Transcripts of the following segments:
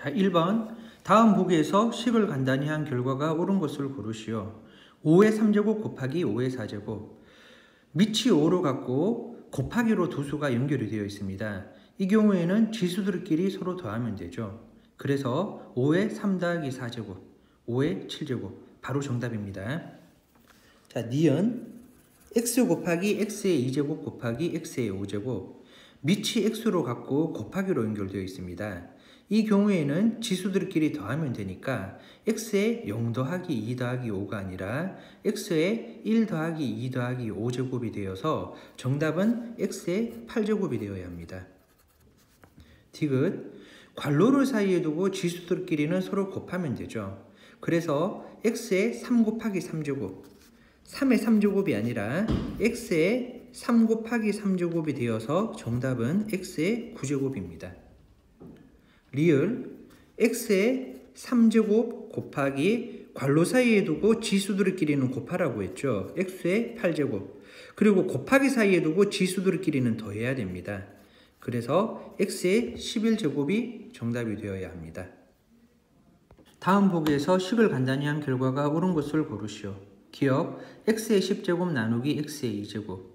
자, 1번. 다음 보기에서 식을 간단히 한 결과가 옳은 것을 고르시오. 5의 3제곱 곱하기 5의 4제곱. 밑이 5로 같고 곱하기로 두 수가 연결이 되어 있습니다. 이 경우에는 지수들끼리 서로 더하면 되죠. 그래서 5의 3 더하기 4제곱, 5의 7제곱. 바로 정답입니다. 자, 니은 x 곱하기 x의 2제곱 곱하기 x의 5제곱. 밑이 x로 같고 곱하기로 연결되어 있습니다. 이 경우에는 지수들끼리 더하면 되니까 x의 0 더하기 2 더하기 5가 아니라 x의 1 더하기 2 더하기 5제곱이 되어서 정답은 x의 8제곱이 되어야 합니다. 디귿. 괄호를 사이에 두고 지수들끼리는 서로 곱하면 되죠. 그래서 x의 3 곱하기 3제곱, 3의 3제곱이 아니라 x의 3 곱하기 3제곱이 되어서 정답은 x의 9제곱입니다. 리을. x의 3제곱 곱하기 괄호 사이에 두고 지수들끼리는 곱하라고 했죠. x의 8제곱. 그리고 곱하기 사이에 두고 지수들끼리는 더해야 됩니다. 그래서 x의 11제곱이 정답이 되어야 합니다. 다음 보기에서 식을 간단히 한 결과가 옳은 것을 고르시오. 기억 x의 10제곱 나누기 x의 2제곱.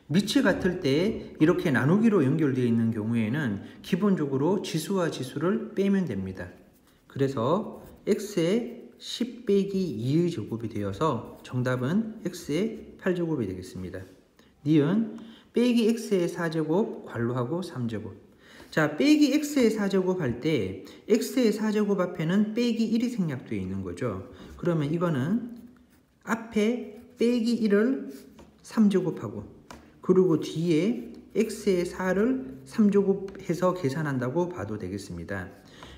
밑이 같을 때 이렇게 나누기로 연결되어 있는 경우에는 기본적으로 지수와 지수를 빼면 됩니다. 그래서 x의 10 빼기 2의 제곱이 되어서 정답은 x의 8제곱이 되겠습니다. 니은 빼기 x의 4제곱 괄호하고 3제곱. 자, 빼기 x의 4제곱 할 때 x의 4제곱 앞에는 빼기 1이 생략되어 있는 거죠. 그러면 이거는 앞에 빼기 1을 3제곱하고 그리고 뒤에 x의 4를 3제곱해서 계산한다고 봐도 되겠습니다.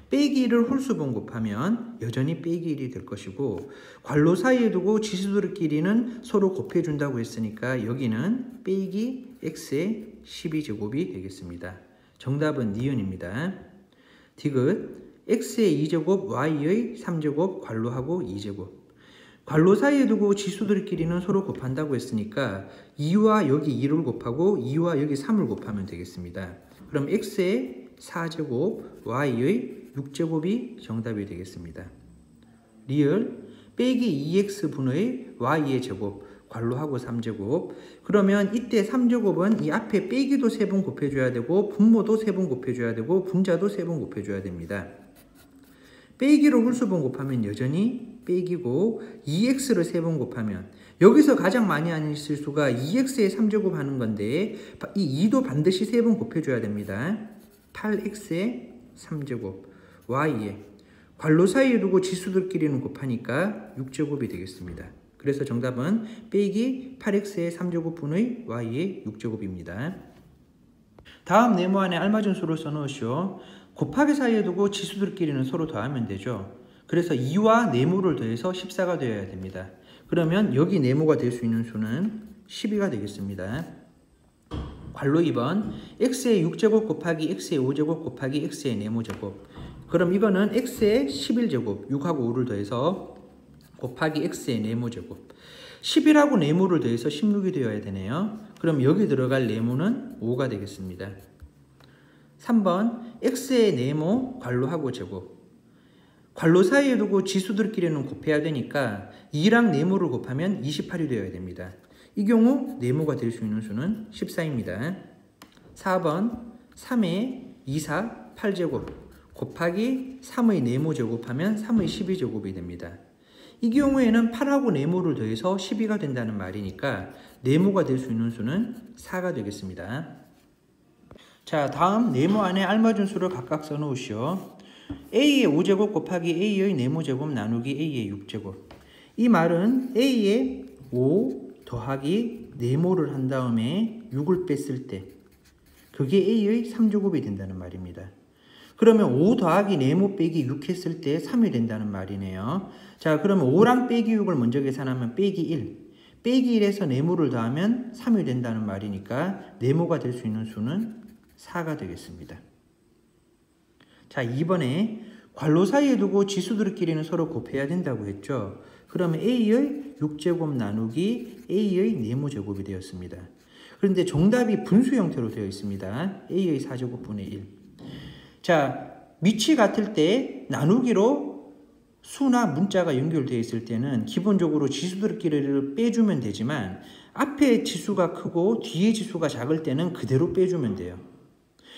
빼기 1을 홀수번 곱하면 여전히 빼기 1이 될 것이고 괄호 사이에 두고 지수들끼리는 서로 곱해준다고 했으니까 여기는 빼기 x의 12제곱이 되겠습니다. 정답은 니은입니다. 디귿 x의 2제곱 y의 3제곱 괄호하고 2제곱. 괄호 사이에 두고 지수들끼리는 서로 곱한다고 했으니까 2와 여기 2를 곱하고 2와 여기 3을 곱하면 되겠습니다. 그럼 x의 4제곱, y의 6제곱이 정답이 되겠습니다. 리을 빼기 2x분의 y의 제곱, 괄호하고 3제곱. 그러면 이때 3제곱은 이 앞에 빼기도 3번 곱해줘야 되고 분모도 3번 곱해줘야 되고 분자도 3번 곱해줘야 됩니다. 빼기로 홀수번 곱하면 여전히 빼기고 2x를 3번 곱하면 여기서 가장 많이 하는 실수가 2x에 3제곱 하는 건데 이 2도 반드시 3번 곱해줘야 됩니다. 8x에 3제곱 y에 괄호 사이에 두고 지수들끼리는 곱하니까 6제곱이 되겠습니다. 그래서 정답은 빼기 8x의 3제곱분의 y의 6제곱입니다. 다음 네모 안에 알맞은 수를 써넣으시오. 곱하기 사이에 두고 지수들끼리는 서로 더하면 되죠. 그래서 2와 네모를 더해서 14가 되어야 됩니다. 그러면 여기 네모가 될 수 있는 수는 12가 되겠습니다. 괄호 2번 x의 6제곱 곱하기 x의 5제곱 곱하기 x의 네모제곱. 그럼 이거는 x의 11제곱 6하고 5를 더해서 곱하기 x의 네모제곱. 10이라고 네모를 더해서 16이 되어야 되네요. 그럼 여기 들어갈 네모는 5가 되겠습니다. 3번 x의 네모 괄호하고 제곱. 괄호 사이에 두고 지수들끼리는 곱해야 되니까 2랑 네모를 곱하면 28이 되어야 됩니다. 이 경우 네모가 될 수 있는 수는 14입니다. 4번 3의 2, 4, 8제곱 곱하기 3의 네모 제곱하면 3의 12제곱이 됩니다. 이 경우에는 8하고 네모를 더해서 12가 된다는 말이니까 네모가 될 수 있는 수는 4가 되겠습니다. 자, 다음 네모 안에 알맞은 수를 각각 써놓으시오. a의 5제곱 곱하기 a의 네모제곱 나누기 a의 6제곱. 이 말은 a의 5 더하기 네모를 한 다음에 6을 뺐을 때 그게 a의 3제곱이 된다는 말입니다. 그러면 5 더하기 네모 빼기 6 했을 때 3이 된다는 말이네요. 자, 그러면 5랑 빼기 6을 먼저 계산하면 빼기 1. 빼기 1에서 네모를 더하면 3이 된다는 말이니까 네모가 될 수 있는 수는 4가 되겠습니다. 자, 2번에 괄호 사이에 두고 지수들끼리는 서로 곱해야 된다고 했죠. 그러면 a의 6제곱 나누기 a의 네모제곱이 되었습니다. 그런데 정답이 분수 형태로 되어 있습니다. a의 4제곱분의 1. 자, 밑이 같을 때 나누기로 수나 문자가 연결되어 있을 때는 기본적으로 지수들끼리를 빼주면 되지만 앞에 지수가 크고 뒤에 지수가 작을 때는 그대로 빼주면 돼요.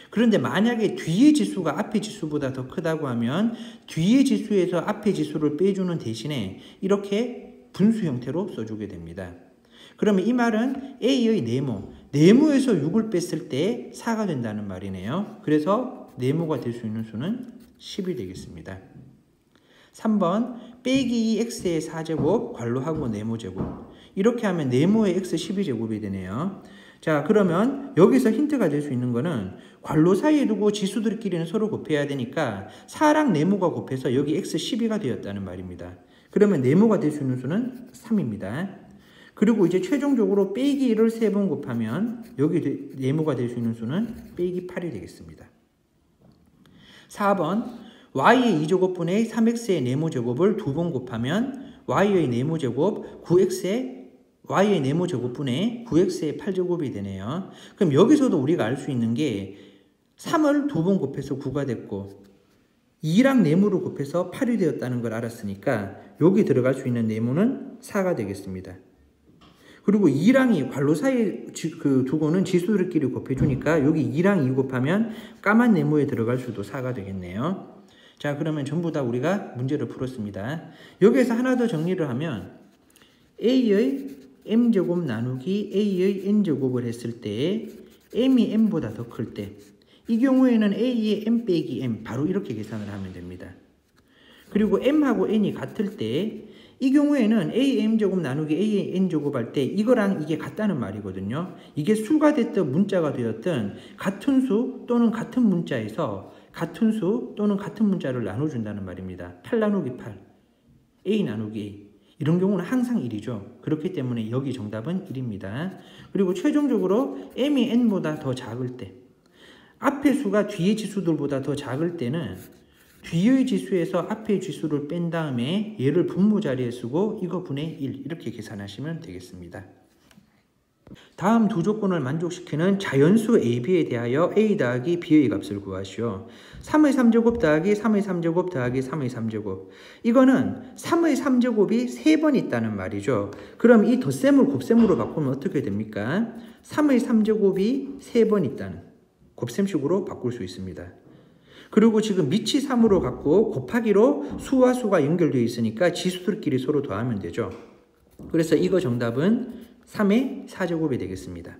그런데 만약에 뒤에 지수가 앞에 지수보다 더 크다고 하면 뒤에 지수에서 앞에 지수를 빼주는 대신에 이렇게 분수 형태로 써주게 됩니다. 그러면 이 말은 A의 네모에서 6을 뺐을 때 4가 된다는 말이네요. 그래서 네모가 될 수 있는 수는 10이 되겠습니다. 3번 빼기 2x의 4제곱 괄호하고 네모제곱. 이렇게 하면 네모의 x 12제곱이 되네요. 자, 그러면 여기서 힌트가 될 수 있는 거는 괄호 사이에 두고 지수들끼리는 서로 곱해야 되니까 4랑 네모가 곱해서 여기 x 12가 되었다는 말입니다. 그러면 네모가 될 수 있는 수는 3입니다. 그리고 이제 최종적으로 빼기 1을 3번 곱하면 여기 네모가 될 수 있는 수는 빼기 8이 되겠습니다. 4번 y의 2제곱분의 3x의 네모제곱을 2번 곱하면 y의 네모제곱 9x의 y의 네모제곱분의 9x의 8제곱이 되네요. 그럼 여기서도 우리가 알 수 있는 게 3을 2번 곱해서 9가 됐고 2랑 네모를 곱해서 8이 되었다는 걸 알았으니까 여기 들어갈 수 있는 네모는 4가 되겠습니다. 그리고 2랑 2 괄호 사이에 두고는 지수들끼리 곱해주니까 여기 2랑 2 곱하면 까만 네모에 들어갈 수도 4가 되겠네요. 자, 그러면 전부 다 우리가 문제를 풀었습니다. 여기에서 하나 더 정리를 하면 A의 m제곱 나누기 A의 n제곱을 했을 때 m이 m보다 더 클 때 이 경우에는 A의 m 빼기 m 바로 이렇게 계산을 하면 됩니다. 그리고 m하고 n이 같을 때 이 경우에는 A의 m제곱 나누기 A의 n제곱 할 때 이거랑 이게 같다는 말이거든요. 이게 수가 됐든 문자가 되었든 같은 수 또는 같은 문자에서 같은 수 또는 같은 문자를 나눠준다는 말입니다. 8 나누기 8, A 나누기 A. 이런 경우는 항상 1이죠. 그렇기 때문에 여기 정답은 1입니다. 그리고 최종적으로 m이 n보다 더 작을 때 앞의 수가 뒤의 지수들보다 더 작을 때는 뒤의 지수에서 앞의 지수를 뺀 다음에 얘를 분모 자리에 쓰고 이거 분의 1 이렇게 계산하시면 되겠습니다. 다음 두 조건을 만족시키는 자연수 AB에 대하여 A 더하기 B의 값을 구하시오. 3의 3제곱 더하기 3의 3제곱 더하기 3의 3제곱. 이거는 3의 3제곱이 3번 있다는 말이죠. 그럼 이 덧셈을 곱셈으로 바꾸면 어떻게 됩니까? 3의 3제곱이 3번 있다는 곱셈식으로 바꿀 수 있습니다. 그리고 지금 밑이 3으로 갖고 곱하기로 수와 수가 연결되어 있으니까 지수들끼리 서로 더하면 되죠. 그래서 이거 정답은 3의 4제곱이 되겠습니다.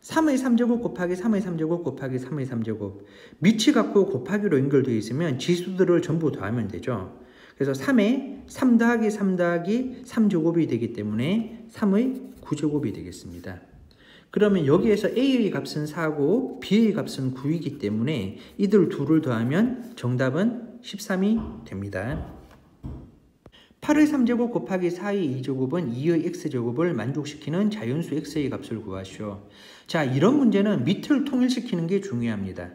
3의 3제곱 곱하기 3의 3제곱 곱하기 3의 3제곱. 밑이 갖고 곱하기로 연결되어 있으면 지수들을 전부 더하면 되죠. 그래서 3의 3 더하기 3 더하기 3제곱이 되기 때문에 3의 9제곱이 되겠습니다. 그러면 여기에서 A의 값은 4고 B의 값은 9이기 때문에 이들 둘을 더하면 정답은 13이 됩니다. 8의 3제곱 곱하기 4의 2제곱은 2의 x제곱을 만족시키는 자연수 x의 값을 구하시오. 자, 이런 문제는 밑을 통일시키는 게 중요합니다.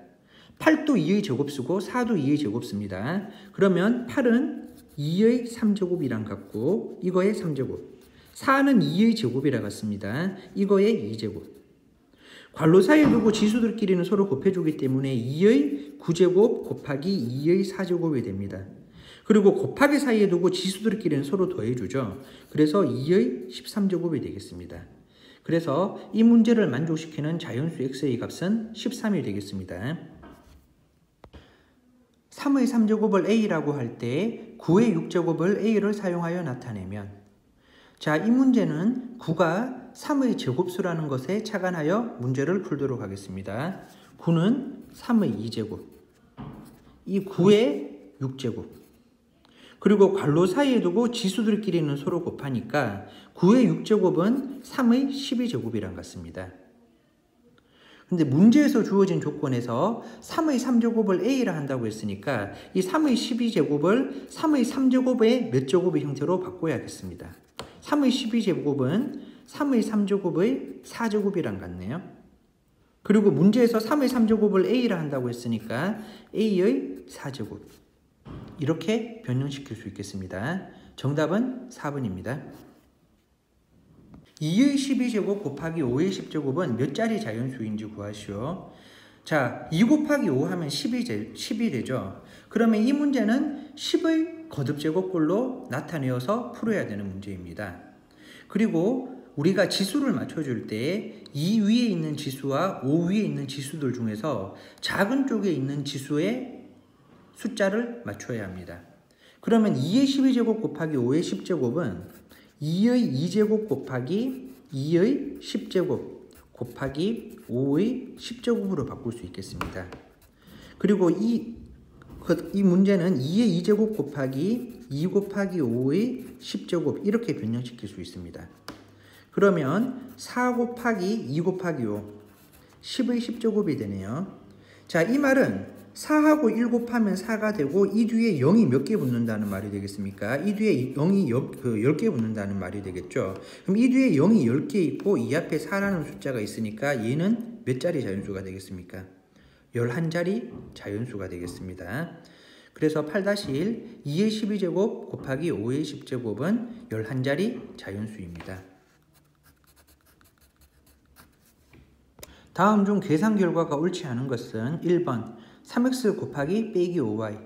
8도 2의 제곱 쓰고 4도 2의 제곱 씁니다. 그러면 8은 2의 3제곱이랑 같고 이거의 3제곱. 4는 2의 제곱이라 같습니다. 이거의 2제곱. 괄호 사이에 두고 지수들끼리는 서로 곱해주기 때문에 2의 9제곱 곱하기 2의 4제곱이 됩니다. 그리고 곱하기 사이에 두고 지수들끼리는 서로 더해주죠. 그래서 2의 13제곱이 되겠습니다. 그래서 이 문제를 만족시키는 자연수 x의 값은 13이 되겠습니다. 3의 3제곱을 a라고 할 때 9의 6제곱을 a를 사용하여 나타내면 자, 이 문제는 9가 3의 제곱수라는 것에 착안하여 문제를 풀도록 하겠습니다. 9는 3의 2제곱, 이 9의 6제곱, 그리고 괄호 사이에 두고 지수들끼리는 서로 곱하니까 9의 6제곱은 3의 12제곱이랑 같습니다. 근데 문제에서 주어진 조건에서 3의 3제곱을 A라 한다고 했으니까 이 3의 12제곱을 3의 3제곱의 몇 제곱의 형태로 바꿔야겠습니다. 3의 12제곱은 3의 3제곱의 4제곱이랑 같네요. 그리고 문제에서 3의 3제곱을 A라 한다고 했으니까 A의 4제곱. 이렇게 변형시킬 수 있겠습니다. 정답은 4번입니다. 2의 12제곱 곱하기 5의 10제곱은 몇 자리 자연수인지 구하시오. 자, 2 곱하기 5 하면 10이 되죠. 그러면 이 문제는 10의 거듭제곱꼴로 나타내어서 풀어야 되는 문제입니다. 그리고 우리가 지수를 맞춰줄 때 2 위에 있는 지수와 5 위에 있는 지수들 중에서 작은 쪽에 있는 지수의 숫자를 맞춰야 합니다. 그러면 2의 12제곱 곱하기 5의 10제곱은 2의 2제곱 곱하기 2의 10제곱 곱하기 5의 10제곱으로 바꿀 수 있겠습니다. 그리고 이 문제는 2의 2제곱 곱하기 2 곱하기 5의 10제곱 이렇게 변형시킬 수 있습니다. 그러면 4 곱하기 2 곱하기 5 10의 10제곱이 되네요. 자, 이 말은 4하고 1 곱하면 4가 되고 이 뒤에 0이 몇 개 붙는다는 말이 되겠습니까? 이 뒤에 0이 10개 붙는다는 말이 되겠죠. 그럼 이 뒤에 0이 10개 있고 이 앞에 4라는 숫자가 있으니까 얘는 몇 자리 자연수가 되겠습니까? 11자리 자연수가 되겠습니다. 그래서 8-1 2의 12제곱 곱하기 5의 10제곱은 11자리 자연수입니다. 다음 중 계산 결과가 옳지 않은 것은 1번 3x 곱하기 빼기 5y.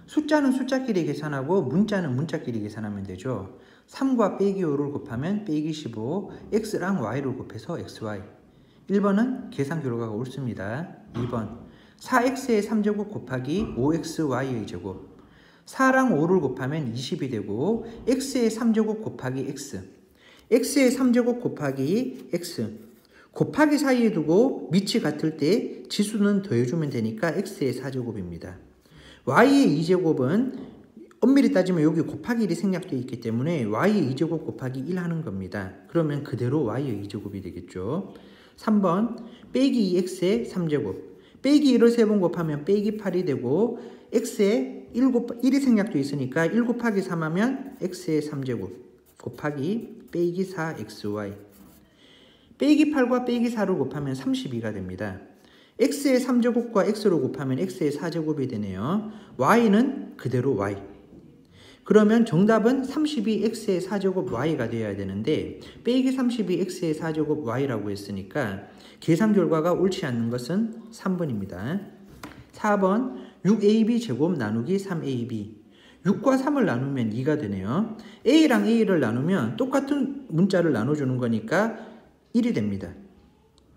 숫자는 숫자끼리 계산하고 문자는 문자끼리 계산하면 되죠. 3과 빼기 5를 곱하면 빼기 15, x랑 y를 곱해서 xy. 1번은 계산 결과가 옳습니다. 2번 4x의 3제곱 곱하기 5xy의 제곱. 4랑 5를 곱하면 20이 되고 x의 3제곱 곱하기 x. x의 3제곱 곱하기 x. 곱하기 사이에 두고 밑이 같을 때 지수는 더해주면 되니까 x의 4제곱입니다. y의 2제곱은 엄밀히 따지면 여기 곱하기 1이 생략되어 있기 때문에 y의 2제곱 곱하기 1 하는 겁니다. 그러면 그대로 y의 2제곱이 되겠죠. 3번 빼기 2x의 3제곱. 빼기 1을 3번 곱하면 빼기 8이 되고 x의 1이 생략되어 있으니까 1 곱하기 3 하면 x의 3제곱 곱하기 빼기 4xy. 빼기 8과 빼기 4를 곱하면 32가 됩니다. x의 3제곱과 x로 곱하면 x의 4제곱이 되네요. y는 그대로 y. 그러면 정답은 32x의 4제곱 y가 되어야 되는데 빼기 32x의 4제곱 y라고 했으니까 계산 결과가 옳지 않는 것은 3번입니다. 4번 6ab 제곱 나누기 3ab. 6과 3을 나누면 2가 되네요. a랑 a를 나누면 똑같은 문자를 나눠주는 거니까 1이 됩니다.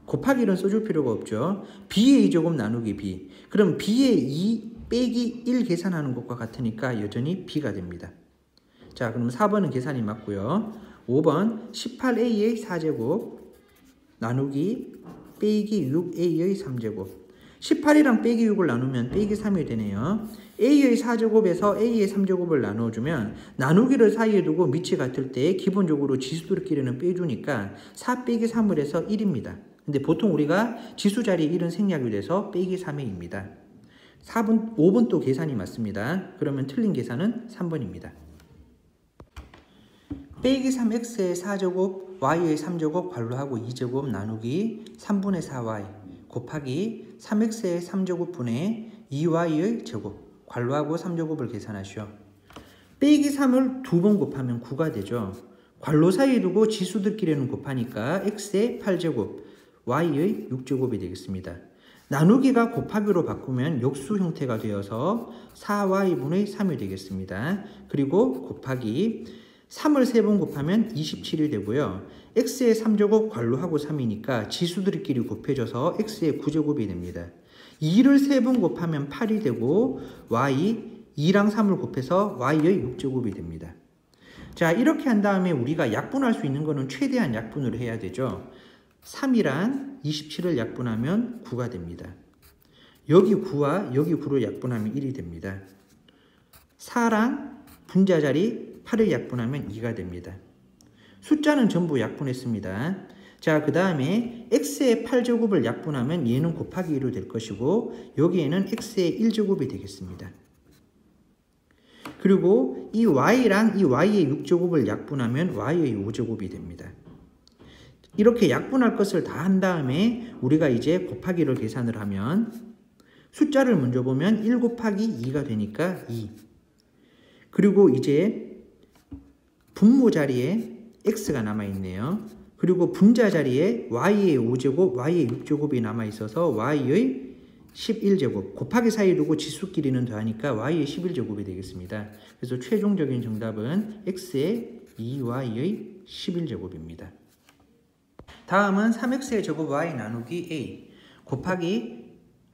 곱하기 1은 써줄 필요가 없죠. b의 2제곱 나누기 b. 그럼 b의 2 빼기 1 계산하는 것과 같으니까 여전히 b가 됩니다. 자, 그럼 4번은 계산이 맞고요. 5번 18a의 4제곱 나누기 빼기 6a의 3제곱. 18이랑 빼기 6을 나누면 빼기 3이 되네요. a의 4제곱에서 a의 3제곱을 나눠주면 나누기를 사이에 두고 밑이 같을 때 기본적으로 지수들끼리는 빼주니까 4 빼기 3을 해서 1입니다. 근데 보통 우리가 지수 자리에 1은 생략이 돼서 빼기 3회입니다. 5번 또 계산이 맞습니다. 그러면 틀린 계산은 3번입니다. 빼기 3x의 4제곱 y의 3제곱 괄호하고 2제곱 나누기 3분의 4y 곱하기 3x의 3제곱분의 2y의 제곱 괄호하고 3제곱을 계산하시오. 빼기 3을 2번 곱하면 9가 되죠. 괄호 사이에 두고 지수들끼리는 곱하니까 x의 8제곱 y의 6제곱이 되겠습니다. 나누기가 곱하기로 바꾸면 역수 형태가 되어서 4y분의 3이 되겠습니다. 그리고 곱하기 3을 3번 곱하면 27이 되고요. x의 3제곱 괄호하고 3이니까 지수들끼리 곱해져서 x의 9제곱이 됩니다. 2를 3번 곱하면 8이 되고 y 2랑 3을 곱해서 y의 6제곱이 됩니다. 자, 이렇게 한 다음에 우리가 약분할 수 있는 거는 최대한 약분을 해야 되죠. 3이랑 27을 약분하면 9가 됩니다. 여기 9와 여기 9를 약분하면 1이 됩니다. 4랑 분자 자리 8을 약분하면 2가 됩니다. 숫자는 전부 약분했습니다. 자, 그 다음에 x의 8제곱을 약분하면 얘는 곱하기 1로 될 것이고 여기에는 x의 1제곱이 되겠습니다. 그리고 이 y랑 이 y의 6제곱을 약분하면 y의 5제곱이 됩니다. 이렇게 약분할 것을 다 한 다음에 우리가 이제 곱하기를 계산을 하면 숫자를 먼저 보면 1 곱하기 2가 되니까 2. 그리고 이제 분모 자리에 x가 남아있네요. 그리고 분자 자리에 y의 5제곱, y의 6제곱이 남아있어서 y의 11제곱 곱하기 사이 두고 지수끼리는 더하니까 y의 11제곱이 되겠습니다. 그래서 최종적인 정답은 x의 2y의 11제곱입니다. 다음은 3x의 제곱 y 나누기 a 곱하기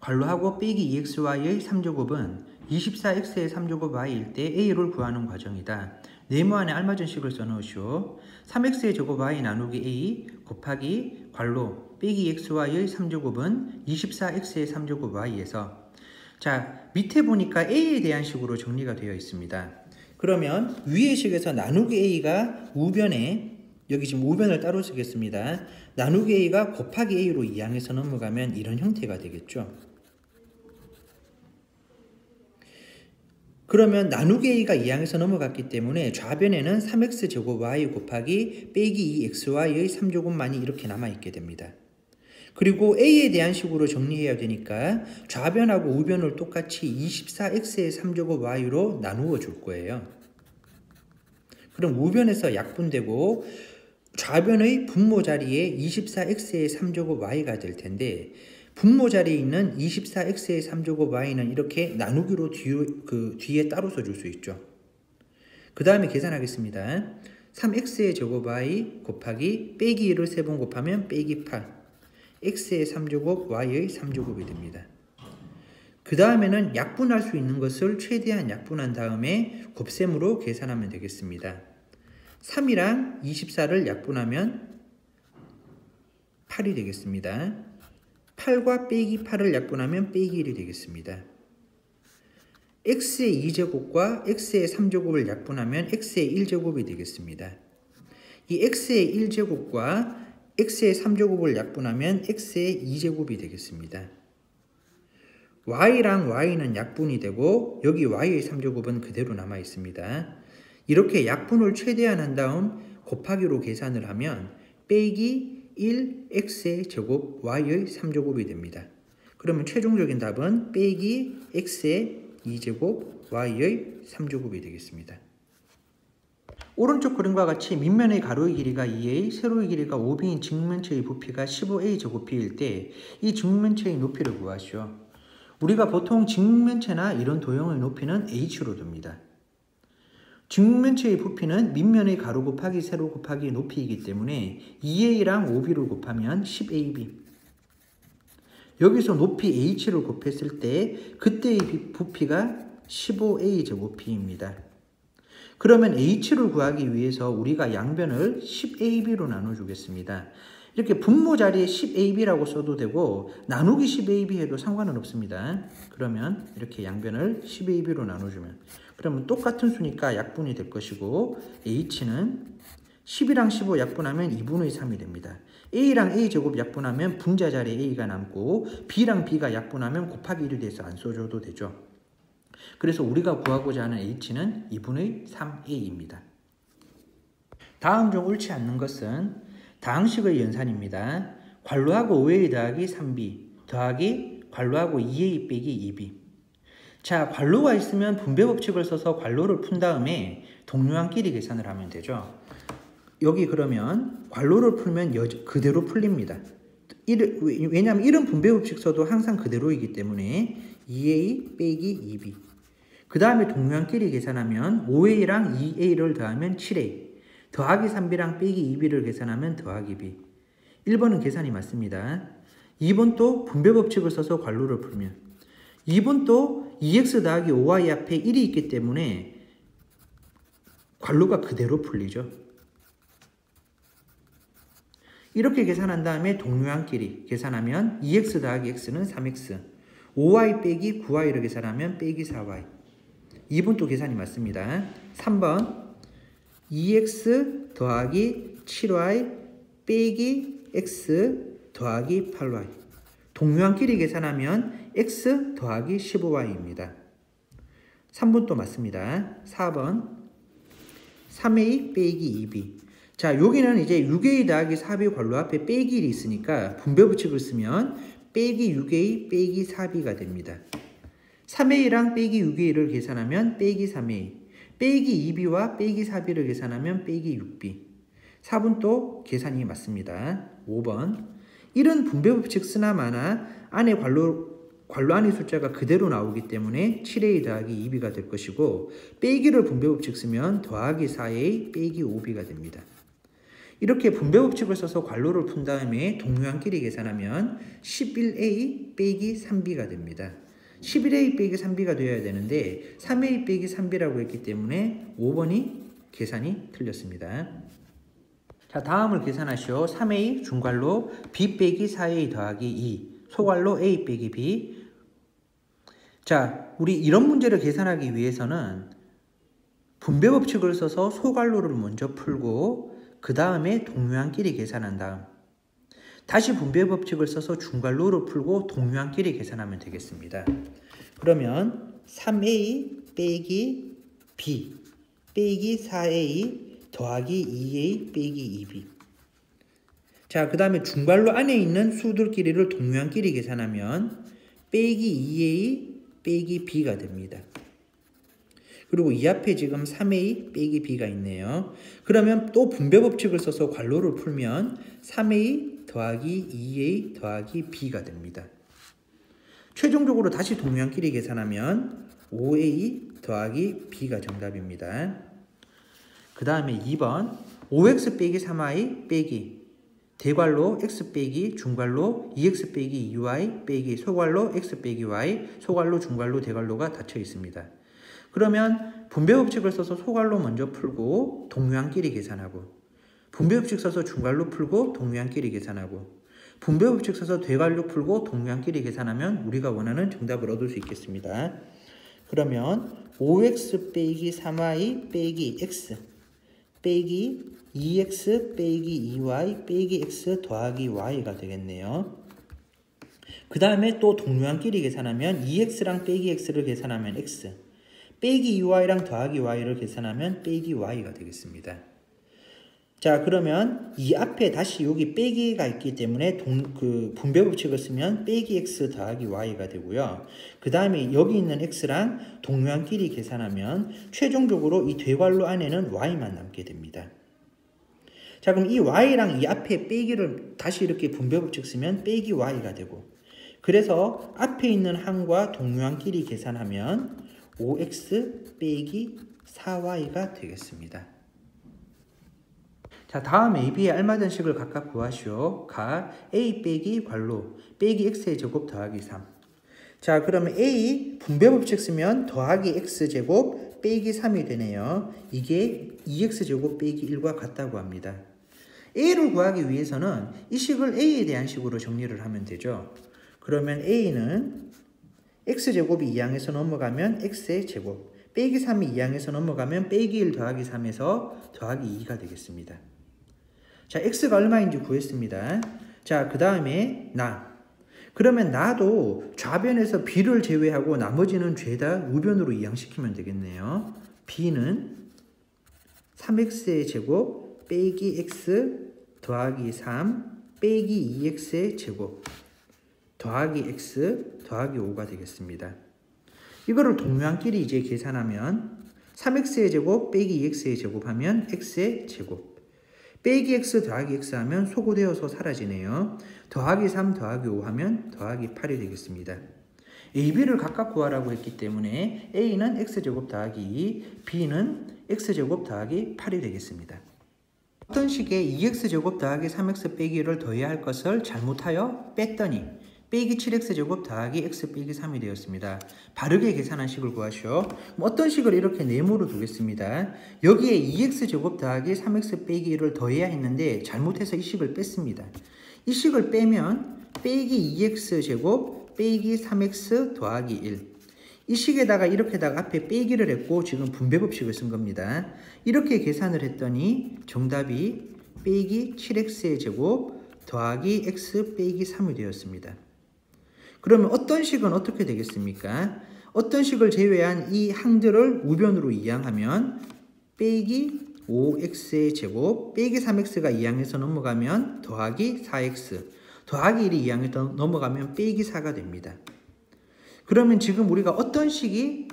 괄호하고 빼기 2xy의 3제곱은 24x의 3제곱 y일 때 a를 구하는 과정이다. 네모안에 알맞은 식을 써넣으시오. 3x의 제곱 y 나누기 a 곱하기 괄호 빼기 xy의 3제곱은 24x의 3제곱 y에서 자 밑에 보니까 a에 대한 식으로 정리가 되어 있습니다. 그러면 위의 식에서 나누기 a가 우변에 여기 지금 우변을 따로 쓰겠습니다. 나누기 a가 곱하기 a로 이항해서 넘어가면 이런 형태가 되겠죠. 그러면 나누기 a가 이항해서 넘어갔기 때문에 좌변에는 3x제곱 y 곱하기 빼기 2xy의 3제곱만이 이렇게 남아있게 됩니다. 그리고 a에 대한 식으로 정리해야 되니까 좌변하고 우변을 똑같이 24x의 3제곱 y로 나누어 줄 거예요. 그럼 우변에서 약분되고 좌변의 분모 자리에 24x의 3제곱 y가 될 텐데 분모 자리에 있는 24x의 3제곱 y는 이렇게 나누기로 뒤에 따로 써줄 수 있죠. 그 다음에 계산하겠습니다. 3x의 제곱 y 곱하기 빼기 1을 3번 곱하면 빼기 8 x의 3제곱 y의 3제곱이 됩니다. 그 다음에는 약분할 수 있는 것을 최대한 약분한 다음에 곱셈으로 계산하면 되겠습니다. 3이랑 24를 약분하면 8이 되겠습니다. 8과 빼기 8을 약분하면 빼기 1이 되겠습니다. x의 2제곱과 x의 3제곱을 약분하면 x의 1제곱이 되겠습니다. 이 x의 1제곱과 x의 3제곱을 약분하면 x의 2제곱이 되겠습니다. y랑 y는 약분이 되고 여기 y의 3제곱은 그대로 남아 있습니다. 이렇게 약분을 최대한 한 다음 곱하기로 계산을 하면 빼기 1x의 제곱 y의 3제곱이 됩니다. 그러면 최종적인 답은 빼기 x의 2제곱 y의 3제곱이 되겠습니다. 오른쪽 그림과 같이 밑면의 가로의 길이가 2a, 세로의 길이가 5b인 직면체의 부피가 15a 제곱피일 때 이 직면체의 높이를 구하시오. 우리가 보통 직면체나 이런 도형의 높이는 h로 둡니다. 직면체의 부피는 밑면의 가로 곱하기 세로 곱하기 높이이기 때문에 2a랑 5b를 곱하면 10ab. 여기서 높이 h를 곱했을 때 그때의 부피가 15a 제곱피입니다. 그러면 h를 구하기 위해서 우리가 양변을 10ab로 나눠주겠습니다. 이렇게 분모 자리에 10ab라고 써도 되고 나누기 10ab 해도 상관은 없습니다. 그러면 이렇게 양변을 10ab로 나눠주면 그러면 똑같은 수니까 약분이 될 것이고 h는 10이랑 15 약분하면 2분의 3이 됩니다. a랑 a제곱 약분하면 분자 자리에 a가 남고 b랑 b가 약분하면 곱하기 1이 돼서 안 써줘도 되죠. 그래서 우리가 구하고자 하는 h는 2분의 3a입니다. 다음 중 옳지 않는 것은 다항식의 연산입니다. 괄호하고 5a 더하기 3b 더하기 괄호하고 2a 빼기 2b. 자, 괄호가 있으면 분배 법칙을 써서 괄호를 푼 다음에 동류항끼리 계산을 하면 되죠. 여기 그러면 괄호를 풀면 그대로 풀립니다. 왜냐하면 이런 분배 법칙 써도 항상 그대로이기 때문에 2a 빼기 2b. 그 다음에 동류항끼리 계산하면 5a랑 2a를 더하면 7a. 더하기 3b랑 빼기 2b를 계산하면 더하기 b. 1번은 계산이 맞습니다. 2번 또 분배 법칙을 써서 괄호를 풀면 2번 또 2x 더하기 5y 앞에 1이 있기 때문에 괄호가 그대로 풀리죠. 이렇게 계산한 다음에 동류항끼리 계산하면 2x 더하기 x는 3x 5y 빼기 9y를 계산하면 빼기 4y. 2번 또 계산이 맞습니다. 3번 2x 더하기 7y 빼기 x 더하기 8y. 동류항끼리 계산하면 x 더하기 15y입니다. 3번 또 맞습니다. 4번 3a 빼기 2b. 자, 여기는 이제 6a 더하기 4b 괄호 앞에 빼기 1이 있으니까 분배 법칙을 쓰면 빼기 6a 빼기 4b가 됩니다. 3a랑 빼기 6a를 계산하면 빼기 3a, 빼기 2b와 빼기 4b를 계산하면 빼기 6b. 4번 또 계산이 맞습니다. 5번 이런 분배 법칙 쓰나 마나 안에 괄호 괄호 안의 숫자가 그대로 나오기 때문에 7a 더하기 2b가 될 것이고 빼기를 분배법칙 쓰면 더하기 4a 빼기 5b가 됩니다. 이렇게 분배법칙을 써서 괄호를 푼 다음에 동류항끼리 계산하면 11a 빼기 3b가 됩니다. 11a 빼기 3b가 되어야 되는데 3a 빼기 3b라고 했기 때문에 5번이 계산이 틀렸습니다. 자, 다음을 계산하시오. 3a 중괄호 b 빼기 4a 더하기 2 소괄호 a 빼기 b. 자, 우리 이런 문제를 계산하기 위해서는 분배법칙을 써서 소괄호를 먼저 풀고 그 다음에 동류항끼리 계산한 다음 다시 분배법칙을 써서 중괄호를 풀고 동류항끼리 계산하면 되겠습니다. 그러면 3a 빼기 b 빼기 4a 더하기 2a 빼기 2b. 자, 그 다음에 중괄호 안에 있는 수들끼리를 동류항끼리 계산하면 빼기 2a 빼기 b가 됩니다. 그리고 이 앞에 지금 3a 빼기 b가 있네요. 그러면 또 분배법칙을 써서 괄호를 풀면 3a 더하기 2a 더하기 b가 됩니다. 최종적으로 다시 동류항끼리 계산하면 5a 더하기 b가 정답입니다. 그 다음에 2번 5x 빼기 3y 빼기 대괄호 x 빼기 중괄호 2x 빼기 2y 빼기 소괄호 x 빼기 y 소괄호 중괄호 대괄호가 닫혀 있습니다. 그러면 분배법칙을 써서 소괄호 먼저 풀고 동류항끼리 계산하고 분배법칙 써서 중괄호 풀고 동류항끼리 계산하고 분배법칙 써서 대괄호 풀고 동류항끼리 계산하면 우리가 원하는 정답을 얻을 수 있겠습니다. 그러면 5x 빼기 3y 빼기 x 빼기 2x 빼기 2y 빼기 x 더하기 y가 되겠네요. 그 다음에 또 동류항끼리 계산하면 2x랑 빼기 x를 계산하면 x 빼기 2y랑 더하기 y를 계산하면 빼기 y가 되겠습니다. 자, 그러면 이 앞에 다시 여기 빼기가 있기 때문에 분배법칙을 쓰면 빼기 x 더하기 y가 되고요. 그 다음에 여기 있는 x랑 동류항끼리 계산하면 최종적으로 이 대괄호 안에는 y만 남게 됩니다. 자, 그럼 이 y랑 이 앞에 빼기를 다시 이렇게 분배법칙 쓰면 빼기 y가 되고 그래서 앞에 있는 항과 동류항끼리 계산하면 5x 빼기 4y가 되겠습니다. 자, 다음 a, b에 알맞은 식을 각각 구하시오. 가 a 빼기 괄호 빼기 x의 제곱 더하기 3. 자, 그러면 a 분배법칙 쓰면 더하기 x제곱 빼기 3이 되네요. 이게 2x제곱 빼기 1과 같다고 합니다. a를 구하기 위해서는 이 식을 a에 대한 식으로 정리를 하면 되죠. 그러면 a는 x제곱이 2항에서 넘어가면 x의 제곱 빼기 3이 2항에서 넘어가면 빼기 1 더하기 3에서 더하기 2가 되겠습니다. 자, x가 얼마인지 구했습니다. 자, 그 다음에 나. 그러면 나도 좌변에서 b를 제외하고 나머지는 죄다 우변으로 이항시키면 되겠네요. b는 3x의 제곱 빼기 x 더하기 3 빼기 2x의 제곱 더하기 x 더하기 5가 되겠습니다. 이거를 동류항끼리 이제 계산하면 3x의 제곱 빼기 2x의 제곱하면 x의 제곱 빼기 x 더하기 x 하면 소거되어서 사라지네요. 더하기 3 더하기 5 하면 더하기 8이 되겠습니다. a, b를 각각 구하라고 했기 때문에 a는 x제곱 더하기 2, b는 x제곱 더하기 8이 되겠습니다. 어떤 식의 2x제곱 더하기 3x 빼기 1을 더해야 할 것을 잘못하여 뺐더니 빼기 7x제곱 더하기 x 빼기 3이 되었습니다. 바르게 계산한 식을 구하시오. 어떤 식을 이렇게 네모로 두겠습니다. 여기에 2x제곱 더하기 3x 빼기 1을 더해야 했는데 잘못해서 이 식을 뺐습니다. 이 식을 빼면 빼기 2x제곱 빼기 3x 더하기 1. 이 식에다가 이렇게다가 앞에 빼기를 했고 지금 분배법칙을 쓴 겁니다. 이렇게 계산을 했더니 정답이 빼기 7x의 제곱 더하기 x 빼기 3이 되었습니다. 그러면 어떤 식은 어떻게 되겠습니까? 어떤 식을 제외한 이 항들을 우변으로 이항하면 빼기 5x의 제곱 빼기 3x가 2항에서 넘어가면 더하기 4x 더하기 1이 2항에서 넘어가면 빼기 4가 됩니다. 그러면 지금 우리가 어떤 식이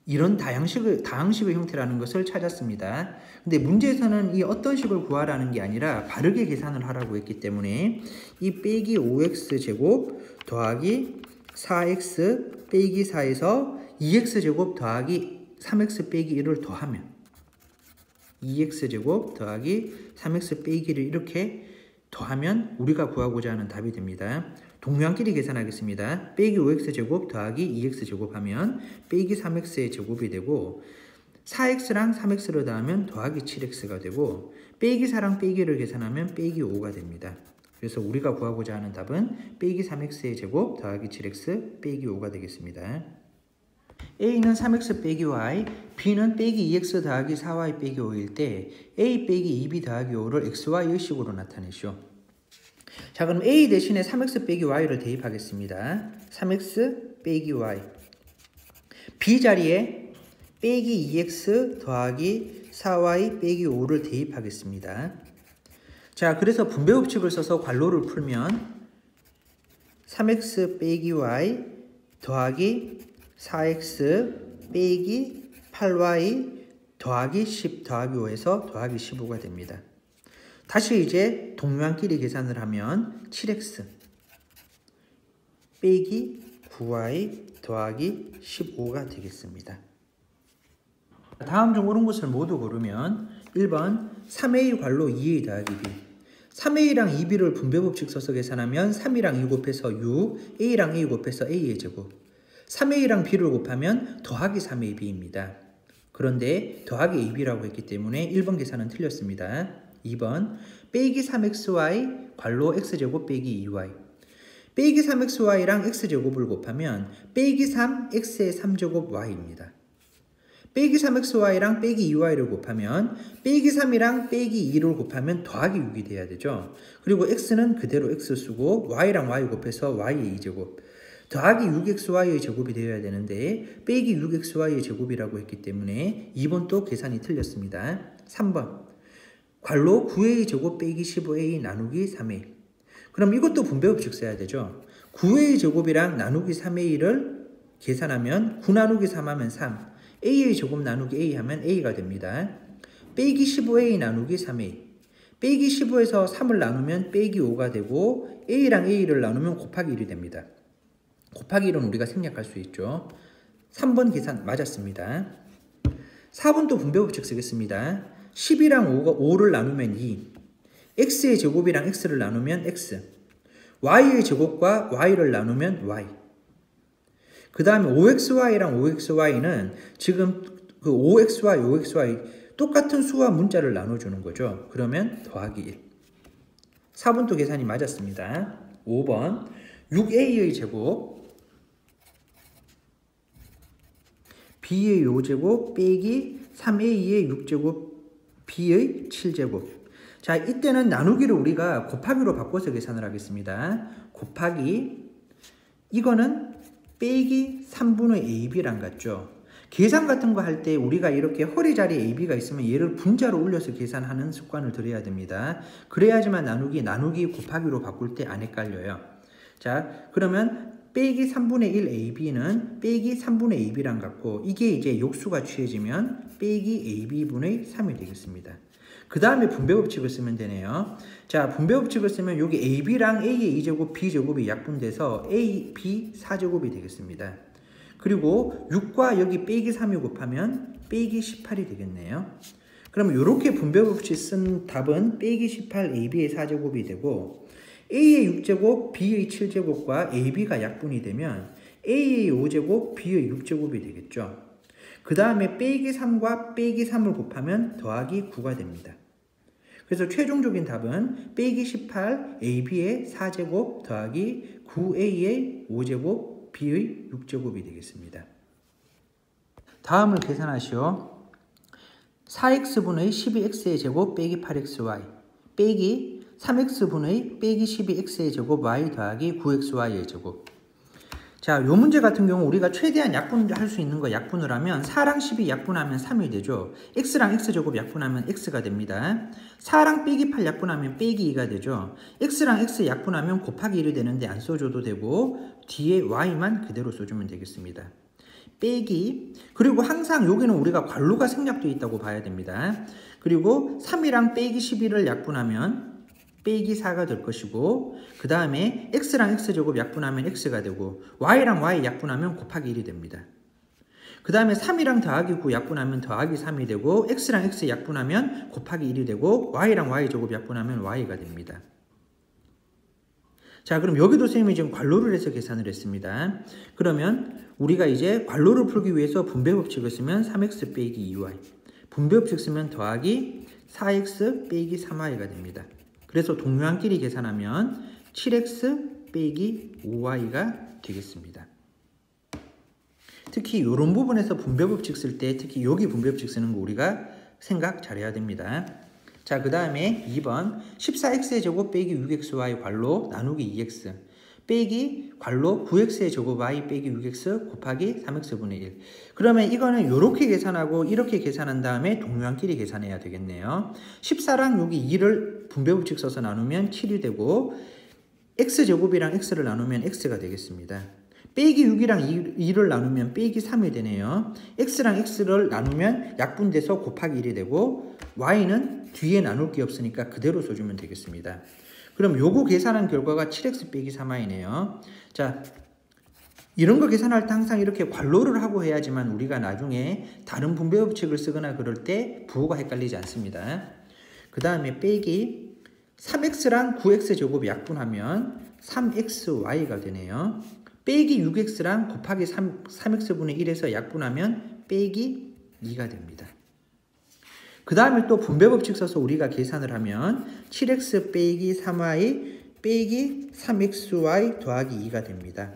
이런 다항식의 형태라는 것을 찾았습니다. 근데 문제에서는 이 어떤 식을 구하라는 게 아니라 바르게 계산을 하라고 했기 때문에 이 빼기 5x 제곱 더하기 4x 빼기 4에서 2x제곱 더하기 3x 빼기 1을 더하면 2x제곱 더하기 3x 빼기 1을 이렇게 더하면 우리가 구하고자 하는 답이 됩니다. 동류항끼리 계산하겠습니다. 빼기 5x제곱 더하기 2x제곱 하면 빼기 3x의 제곱이 되고 4x랑 3x를 더하면 더하기 7x가 되고 빼기 4랑 빼기를 계산하면 빼기 5가 됩니다. 그래서 우리가 구하고자 하는 답은 빼기 3x의 제곱 더하기 7x 빼기 5가 되겠습니다. A는 3x 빼기 y, B는 빼기 2x 더하기 4y 빼기 5일 때 A 빼기 2b 더하기 5를 xy 식으로 나타내시오. 자, 그럼 A 대신에 3x 빼기 y를 대입하겠습니다. 3x 빼기 y. B 자리에 빼기 2x 더하기 4y 빼기 5를 대입하겠습니다. 자, 그래서 분배법칙을 써서 괄호를 풀면 3x 빼기 y 더하기 4x 빼기 8y 더하기 10 더하기 5에서 더하기 15가 됩니다. 다시 이제 동류항끼리 계산을 하면 7x 빼기 9y 더하기 15가 되겠습니다. 다음 중 옳은 것을 모두 고르면 1번 3a 괄호 2a 더하기 b 3a랑 2b를 분배법칙 써서 계산하면 3이랑 2 곱해서 6, a랑 a 곱해서 a의 제곱 3a랑 b를 곱하면 더하기 3a b입니다. 그런데 더하기 ab라고 했기 때문에 1번 계산은 틀렸습니다. 2번 빼기 3xy 괄호 x제곱 빼기 2y 빼기 3xy랑 x제곱을 곱하면 빼기 3x의 3제곱 y입니다. 빼기 3xy랑 빼기 2y를 곱하면 빼기 3이랑 빼기 2를 곱하면 더하기 6이 돼야 되죠. 그리고 x는 그대로 x 쓰고 y랑 y 곱해서 y의 2제곱 더하기 6xy의 제곱이 되어야 되는데 빼기 6xy의 제곱이라고 했기 때문에 2번도 계산이 틀렸습니다. 3번 괄호 9a 제곱 빼기 15a 나누기 3a 그럼 이것도 분배법칙 써야 되죠. 9a 제곱이랑 나누기 3a를 계산하면 9 나누기 3 하면 3 a의 제곱 나누기 a 하면 a가 됩니다. 빼기 15a 나누기 3a 빼기 15에서 3을 나누면 빼기 5가 되고 a랑 a를 나누면 곱하기 1이 됩니다. 곱하기 1은 우리가 생략할 수 있죠. 3번 계산 맞았습니다. 4번도 분배법칙 쓰겠습니다. 10이랑 5를 나누면 2 x의 제곱이랑 x를 나누면 x y의 제곱과 y를 나누면 y 그 다음에 5xy랑 5xy는 지금 그 5xy, 5xy 똑같은 수와 문자를 나눠주는 거죠. 그러면 더하기 1. 4번도 계산이 맞았습니다. 5번 6a의 제곱 b의 5제곱 빼기 3a의 6제곱 b의 7제곱 자, 이때는 나누기를 우리가 곱하기로 바꿔서 계산을 하겠습니다. 곱하기 이거는 빼기 3분의 ab랑 같죠. 계산 같은 거 할 때 우리가 이렇게 허리 자리에 ab가 있으면 얘를 분자로 올려서 계산하는 습관을 들여야 됩니다. 그래야지만 나누기 곱하기로 바꿀 때 안 헷갈려요. 자, 그러면 빼기 3분의 1 ab는 빼기 3분의 ab랑 같고 이게 이제 역수가 취해지면 빼기 ab분의 3이 되겠습니다. 그 다음에 분배법칙을 쓰면 되네요. 자, 분배법칙을 쓰면 여기 ab랑 a의 2제곱 b제곱이 약분돼서 a, b 4제곱이 되겠습니다. 그리고 6과 여기 빼기 3이 곱하면 빼기 18이 되겠네요. 그러면 이렇게 분배법칙 쓴 답은 빼기 18 ab의 4제곱이 되고 a의 6제곱 b의 7제곱과 ab가 약분이 되면 a의 5제곱 b의 6제곱이 되겠죠. 그 다음에 빼기 3과 빼기 3을 곱하면 더하기 9가 됩니다. 그래서 최종적인 답은 빼기 18 ab의 4제곱 더하기 9a의 5제곱 b의 6제곱이 되겠습니다. 다음을 계산하시오. 4x분의 12x의 제곱 빼기 8xy 빼기 3x분의 빼기 12x의 제곱 y 더하기 9xy의 제곱 자, 요 문제 같은 경우 우리가 최대한 약분을 할 수 있는 거 약분을 하면 4랑 10이 약분하면 3이 되죠. x랑 x제곱 약분하면 x가 됩니다. 4랑 빼기 8 약분하면 빼기 2가 되죠. x랑 x 약분하면 곱하기 1이 되는데 안 써줘도 되고 뒤에 y만 그대로 써주면 되겠습니다. 빼기 그리고 항상 여기는 우리가 괄호가 생략되어 있다고 봐야 됩니다. 그리고 3이랑 빼기 11을 약분하면 빼기 4가 될 것이고 그 다음에 x랑 x제곱 약분하면 x가 되고 y랑 y 약분하면 곱하기 1이 됩니다. 그 다음에 3이랑 더하기 9 약분하면 더하기 3이 되고 x랑 x 약분하면 곱하기 1이 되고 y랑 y제곱 약분하면 y가 됩니다. 자, 그럼 여기도 선생님이 지금 괄호를 해서 계산을 했습니다. 그러면 우리가 이제 괄호를 풀기 위해서 분배법칙을 쓰면 3x 빼기 2y, 분배법칙 쓰면 더하기 4x 빼기 3y가 됩니다. 그래서 동료항끼리 계산하면 7x 빼기 5y가 되겠습니다. 특히 이런 부분에서 분배법칙 쓸 때 특히 여기 분배법칙 쓰는 거 우리가 생각 잘해야 됩니다. 자, 그 다음에 2번 14x의 제곱 빼기 6xy 괄호 나누기 2x 빼기 괄호 9x의 제곱 y 빼기 6x 곱하기 3x분의 1. 그러면 이거는 이렇게 계산하고 이렇게 계산한 다음에 동료항끼리 계산해야 되겠네요. 14랑 여기 2를 분배법칙 써서 나누면 7이 되고 x제곱이랑 x를 나누면 x가 되겠습니다. 빼기 6이랑 2를 나누면 빼기 3이 되네요. x랑 x를 나누면 약분돼서 곱하기 1이 되고 y는 뒤에 나눌 게 없으니까 그대로 써주면 되겠습니다. 그럼 요거 계산한 결과가 7x 빼기 3y네요. 자, 이런 거 계산할 때 항상 이렇게 괄호를 하고 해야지만 우리가 나중에 다른 분배법칙을 쓰거나 그럴 때 부호가 헷갈리지 않습니다. 그 다음에 빼기 3x랑 9x제곱 약분하면 3xy가 되네요. 빼기 6x랑 곱하기 3x분의 1에서 약분하면 빼기 2가 됩니다. 그 다음에 또 분배법칙 써서 우리가 계산을 하면 7x 빼기 3y 빼기 3xy 더하기 2가 됩니다.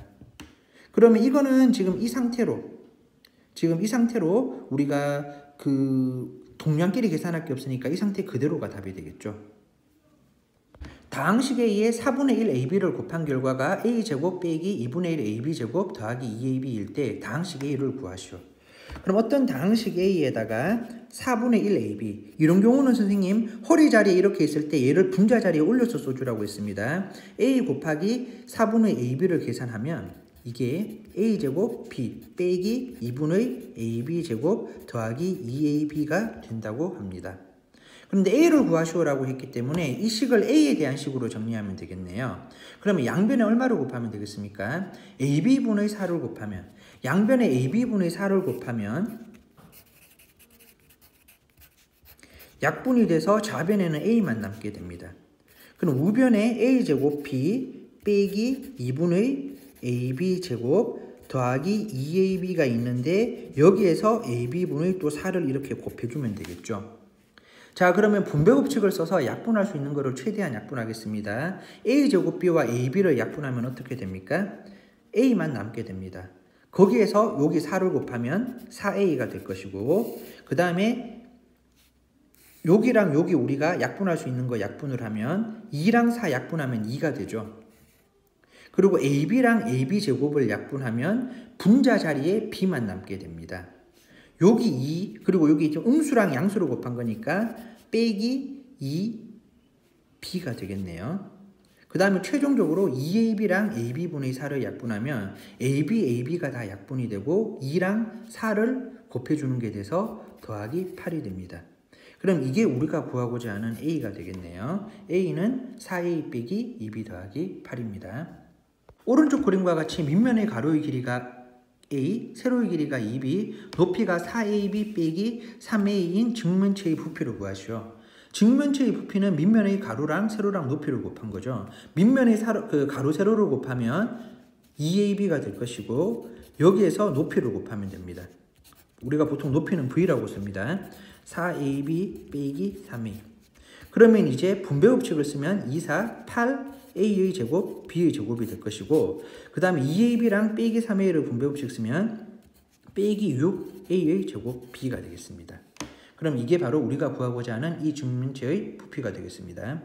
그러면 이거는 지금 이 상태로 우리가 그 동량끼리 계산할 게 없으니까 이 상태 그대로가 답이 되겠죠. 다항식 A에 4분의 1 AB를 곱한 결과가 A제곱 빼기 2분의 1 AB제곱 더하기 2AB일 때 다항식 A를 구하시오. 그럼 어떤 다항식 A에다가 4분의 1 AB 이런 경우는 선생님 허리 자리에 이렇게 있을 때 얘를 분자 자리에 올려서 써주라고 했습니다. A 곱하기 4분의 AB를 계산하면 이게 A제곱 B 빼기 2분의 AB제곱 더하기 2AB가 된다고 합니다. 그런데 A를 구하시오라고 했기 때문에 이 식을 A에 대한 식으로 정리하면 되겠네요. 그러면 양변에 얼마를 곱하면 되겠습니까? AB분의 4를 곱하면 양변에 AB분의 4를 곱하면 약분이 돼서 좌변에는 A만 남게 됩니다. 그럼 우변에 A제곱 B 빼기 2분의 AB제곱 더하기 2AB가 있는데 여기에서 AB분의 또 4를 이렇게 곱해주면 되겠죠. 자, 그러면 분배법칙을 써서 약분할 수 있는 것을 최대한 약분하겠습니다. A제곱 B와 AB를 약분하면 어떻게 됩니까? A만 남게 됩니다. 거기에서 여기 4를 곱하면 4A가 될 것이고 그 다음에 여기랑 여기 우리가 약분할 수 있는 거 약분을 하면 2랑 4 약분하면 2가 되죠. 그리고 AB랑 AB제곱을 약분하면 분자 자리에 B만 남게 됩니다. 여기 2 그리고 여기 음수랑 양수를 곱한 거니까 빼기 2B가 되겠네요. 그 다음에 최종적으로 2AB랑 AB분의 4를 약분하면 AB가 다 약분이 되고 2랑 4를 곱해주는 게 돼서 더하기 8이 됩니다. 그럼 이게 우리가 구하고자 하는 A가 되겠네요. A는 4A 빼기 2B 더하기 8입니다. 오른쪽 그림과 같이 밑면의 가로의 길이가 A, 세로의 길이가 2B, 높이가 4AB 빼기 3A인 직면체의 부피를 구하시오. 직면체의 부피는 밑면의 가로랑 세로랑 높이를 곱한 거죠. 밑면의 가로 세로를 곱하면 2AB가 될 것이고 여기에서 높이를 곱하면 됩니다. 우리가 보통 높이는 V라고 씁니다. 4AB 빼기 3A. 그러면 이제 분배법칙을 쓰면 2, 4, 8A의 제곱, B의 제곱이 될 것이고 그 다음에 2AB랑 빼기 3A를 분배법칙 쓰면 빼기 6A의 제곱 B가 되겠습니다. 그럼 이게 바로 우리가 구하고자 하는 이 직면체의 부피가 되겠습니다.